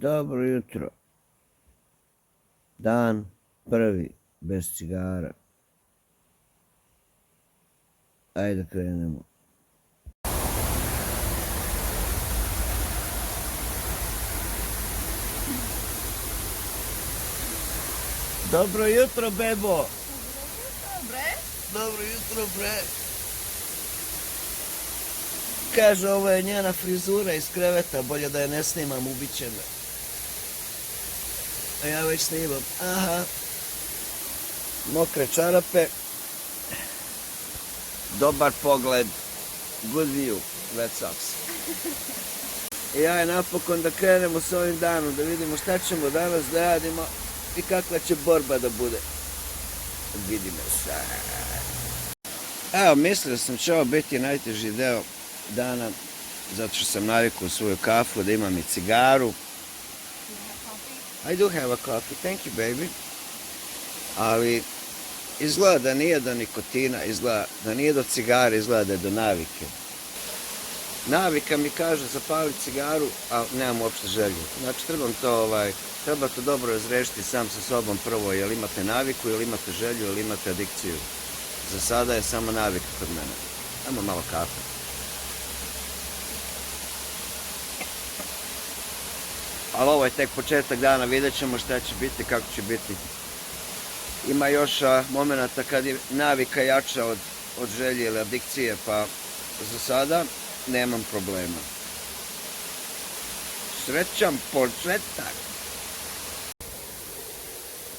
Dobro jutro. Dan prvi bez cigara. Ajde krenemo. Dobro jutro, bebo. Dobro jutro, bre. Kaže, ovo je njena frizura iz kreveta, bolje da je ne snimam, ubit će me. A ja već snimam. Aha. Mokre čarape. Dobar pogled. Good view. That sucks. I ja je napokon da krenemo s ovim danom, da vidimo šta ćemo danas da radimo i kakva će borba da bude. Vidimo se. Evo, mislio sam će ovo biti najteži deo dana, zato što sam navikao u svoju kafu, da imam i cigaru. I do have a coffee, thank you baby. Ali izgleda da nije do nikotina, izgleda da nije do cigare, izgleda da je do navike. Navika mi kaže zapali cigaru, a nemam uopšte želju. Znači treba to dobro razrešiti sam sa sobom prvo, jel imate naviku, jel imate želju, jel imate adikciju. Za sada je samo navika kod mene. Ajmo malo kafe. Ali ovo je tek početak dana, vidjet ćemo šta će biti, kako će biti. Ima još momenata kad je navika jača od želje ili adikcije, pa za sada nemam problema. Srećan početak!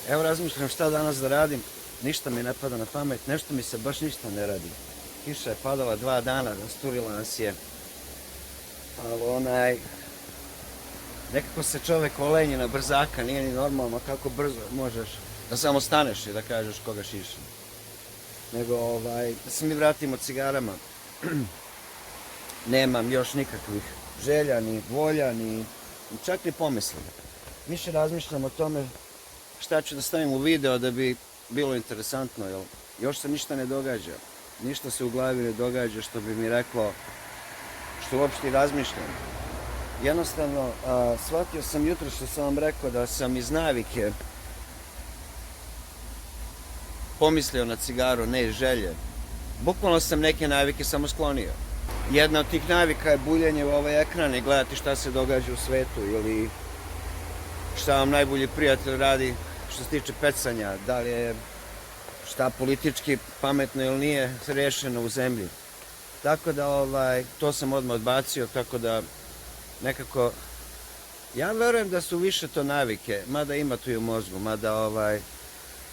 Evo razmišljam šta danas da radim, ništa mi ne pada na pamet, nešto mi se baš ništa ne radi. Kiša je padala 2 dana, rasturila nas je, ali nekako se čovjek olenji na brzaka, nije ni normalno kako brzo možeš da samo staneš i da kažeš koga šiša. Nego, da se mi vratimo cigarama. Nemam još nikakvih želja, ni volja, ni čak ni pomisli. Više razmišljam o tome šta ću da stavim u video da bi bilo interesantno, jer još se ništa ne događa. Ništa se u glavi ne događa što bi mi reklo, što uopšte i razmišljam. Jednostavno, shvatio sam jutro što sam vam rekao da sam iz navike pomislio na cigaru, ne iz želje. Bukvalno sam neke navike samo sklonio. Jedna od tih navika je buljenje u ovaj ekran i gledati šta se događa u svetu ili šta vam najbolji prijatelj radi što se tiče pecanja, da li je šta politički pametno ili nije rešeno u zemlji. Tako da to sam odmah odbacio, tako da nekako, ja verujem da su više to navike, mada ima tu i u mozgu, mada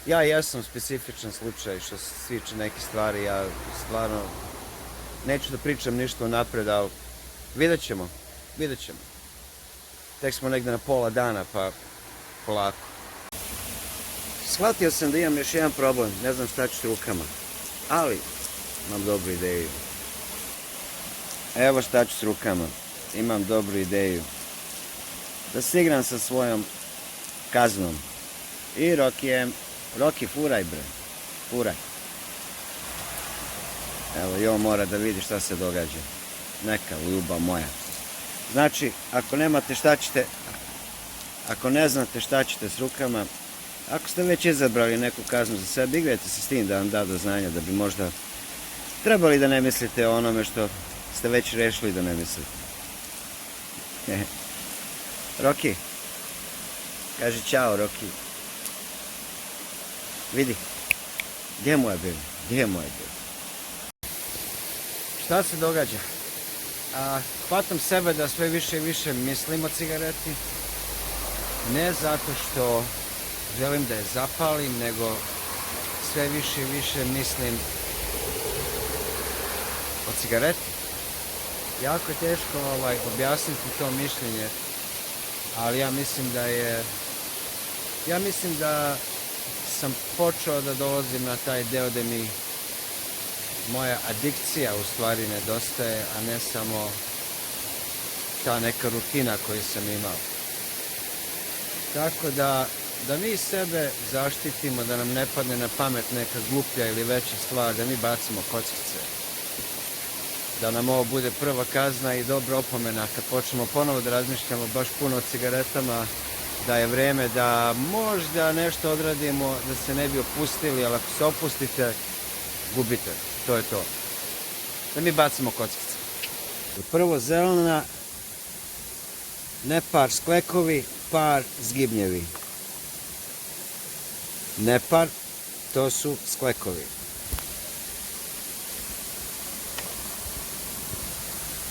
ja jesam specifičan slučaj što se tiče neke stvari, ja stvarno neću da pričam ništa napred, ali vidjet ćemo. Tek smo negde na pola dana, pa polako. Shvatio sam da imam još jedan problem, ne znam šta ću s rukama, ali imam dobru ideju. Evo šta ću s rukama. Imam dobru ideju. Da se igram sa svojom kaznom. I Roki, furaj bre. Furaj. Evo, i on mora da vidi šta se događa. Neka ljubav moja. Znači, ako ne znate šta ćete s rukama, ako ste već izabrali neku kaznu za sebe, igrajte se s tim da vam da do znanja, da bi možda trebali da ne mislite o onome što ste već rešili da ne mislite. Roki, kaži čao, Roki. Vidi, gdje mu je bilo? Šta se događa? Hvatam sebe da sve više i više mislim o cigareti. Ne zato što želim da je zapalim, nego sve više i više mislim o cigareti. Jako je teško objasniti to mišljenje, ali ja mislim da sam počeo da dolazim na taj deo da mi moja adikcija u stvari nedostaje, a ne samo ta neka rutina koju sam imao. Tako da mi sebe zaštitimo, da nam ne padne na pamet neka gluplja ili veća stvar, da mi bacimo kockice. da nam ovo bude prva kazna i dobra opomena kad počnemo ponovo da razmišljamo baš puno o cigaretama, da je vreme da možda nešto odradimo, da se ne bi opustili, ali ako se opustite, gubite. To je to. Da mi bacimo kockice. Prvo zelena, ne par sklekovi, par zgibnjevi. Ne par, to su sklekovi.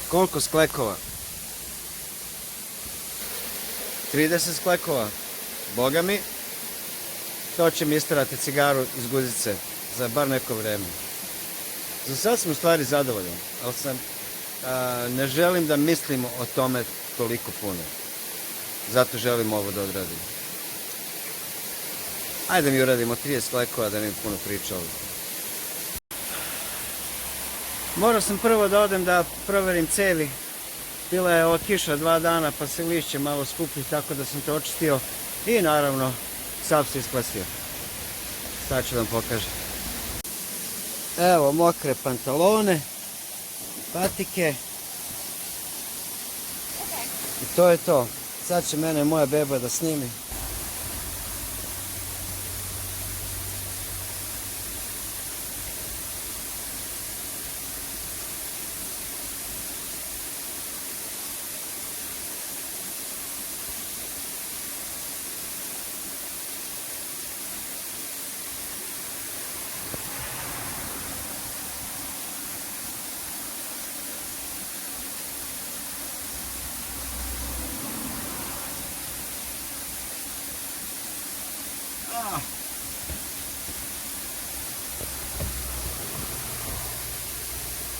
Koliko sklekova? 30 sklekova. Boga mi, to će mi istarati cigaru iz guzice za bar neko vreme. Za sad sam u stvari zadovoljan, ali ne želim da mislim o tome toliko puno. Zato želim ovo da odradim. Ajde mi uradimo 30 sklekova da ne bi puno pričao. Morao sam prvo da odem da proverim cevi. Bila je ova kiša 2 dana pa se lišće malo skupi, tako da sam to očistio i naravno sav se iskvasio. Sad ću vam pokažem. Evo mokre pantalone, patike i to je to. Sad će mene moja beba da snimi.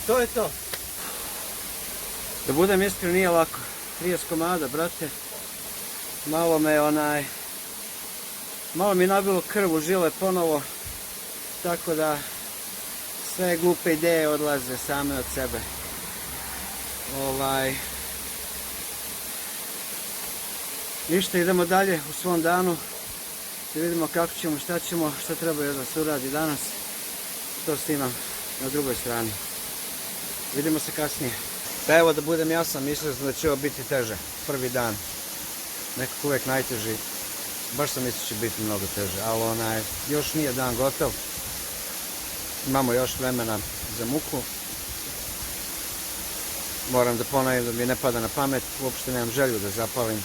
To je to. Da budem iskren, nije lako. 30 komada, brate. Malo mi je nabilo krv u žile ponovo. Tako da sve glupe ideje odlaze same od sebe. Ništa, idemo dalje u svom danu. Da vidimo kako ćemo, šta ćemo, šta treba još da se uradi danas. To snimam na drugoj strani. Vidimo se kasnije. Pa evo da budem jasan, mislio sam da će ovo biti teže. Prvi dan. Nekako uvijek najteži. Baš sam mislio će biti mnogo teže. Ali još nije dan gotov. Imamo još vremena za muku. Moram da ponovim da mi ne pada na pamet. Uopšte nemam želju da zapalim.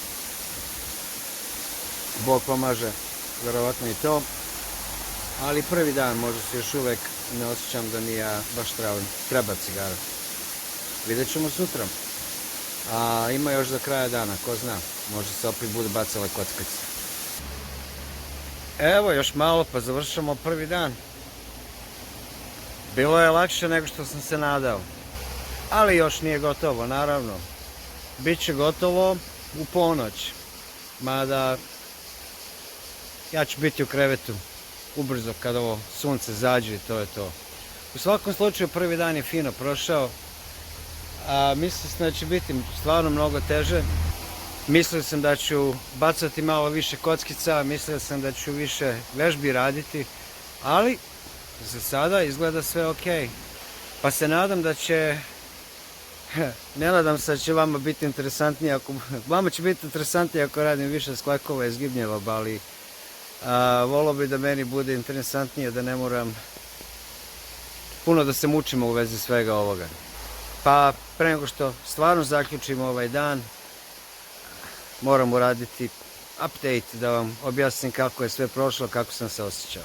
Bog pomaže. Vjerovatno i to. Ali prvi dan možda se još uvijek ne osjećam da mi baš treba cigara. Vidjet ćemo sutra. A ima još do kraja dana, ko zna. Možda se opet bude bacale kockice. Evo još malo pa završamo prvi dan. Bilo je lakše nego što sam se nadao. Ali još nije gotovo, naravno. Biće gotovo u ponoć. Mada ja ću biti u krevetu ubrzo kad ovo sunce zađe i to je to. U svakom slučaju prvi dan je fino prošao. Mislio sam da će biti stvarno mnogo teže. Mislio sam da ću bacati malo više kockica, mislio sam da ću više vežbi raditi, ali za sada izgleda sve ok. Pa se nadam da će, ne nadam se da će vama biti interesantnije, vama će biti interesantnije ako radim više sklekova i zgibnjeva, ali volio bi da meni bude interesantnije, da ne moram puno da se mučimo u vezi svega ovoga. Pa pre nego što stvarno zaključimo ovaj dan, moram uraditi update da vam objasnim kako je sve prošlo, kako sam se osjećao.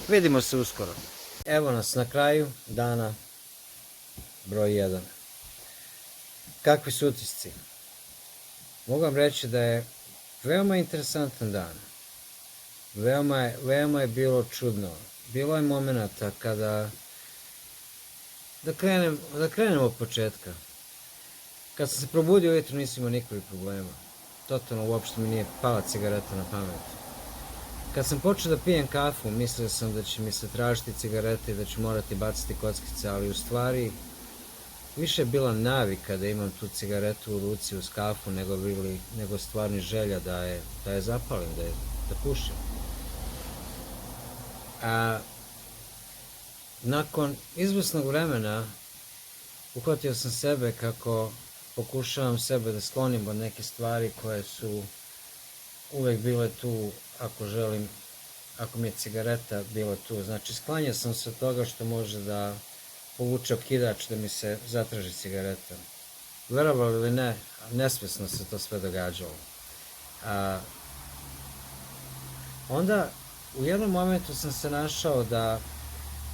Vidimo se uskoro. Evo nas na kraju dana broj 1. Kakvi su utisci? Mogu vam reći da je veoma interesantan dan. Veoma je bilo čudno. Bilo je momenata kada da krenemo od početka. Kad sam se probudio ujutro nisam imao nikakvih problema. Totalno uopšte mi nije pala cigareta na pamet. Kad sam počeo da pijem kafu, mislio sam da će mi se tražiti cigarete i da ću morati baciti kockice, ali u stvari više je bila navika da imam tu cigaretu u ruci uz kafu nego stvarni želja da je zapalim, da pušim. Nakon izvesnog vremena uhvatio sam sebe kako pokušavam sebe da sklonim od neke stvari koje su uvek bile tu ako mi je cigareta bila tu. Znači, sklanjao sam se od toga što može da povuče okidač da mi se zatraži cigareta. Verovali ili ne, nesvesno se to sve događalo. Onda, u jednom momentu sam se našao da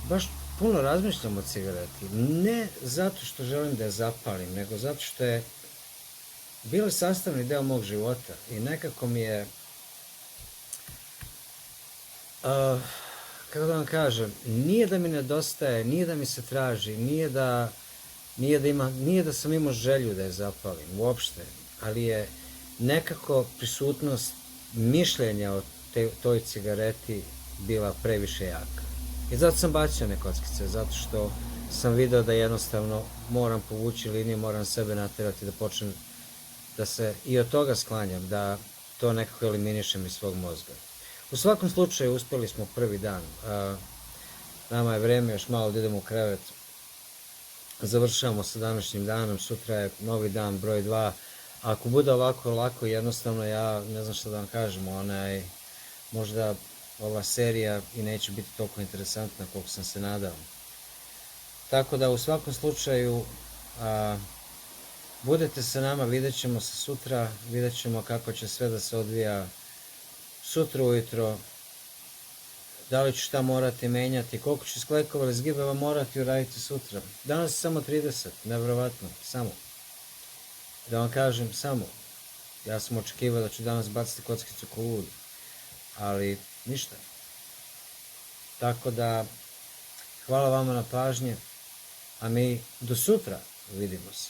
baš puno razmišljam o cigareti. Ne zato što želim da je zapalim, nego zato što je bila sastavni deo mog života. I nekako mi je, kako da vam kažem, nije da mi nedostaje, nije da mi se traži, nije da sam imao želju da je zapalim, uopšte, ali je nekako prisutnost mišljenja o toj cigareti bila previše jaka. I zato sam bacio one kockice, zato što sam video da jednostavno moram povući liniju, moram sebe naterati da počnem da se i od toga sklanjam, da to nekako eliminišem iz svog mozga. U svakom slučaju uspeli smo prvi dan. Nama je vreme još malo da idemo u krevet. Završavamo sa današnjim danom, sutra je novi dan, broj 2. Ako bude ovako lako, jednostavno ja ne znam šta da vam kažem, možda ova serija i neće biti toliko interesantna koliko sam se nadao. Tako da u svakom slučaju budete sa nama, vidjet ćemo se sutra, vidjet ćemo kako će sve da se odvija sutra ujutro, da li ću šta morati menjati, koliko ću sklekova ili zgibava morati uraditi sutra. Danas je samo 30, nevjerovatno, samo. Da vam kažem, samo. Ja sam očekivao da ću danas baciti kockicu ko lud, ali ništa. Tako da, hvala vama na pažnji, a mi do sutra vidimo se.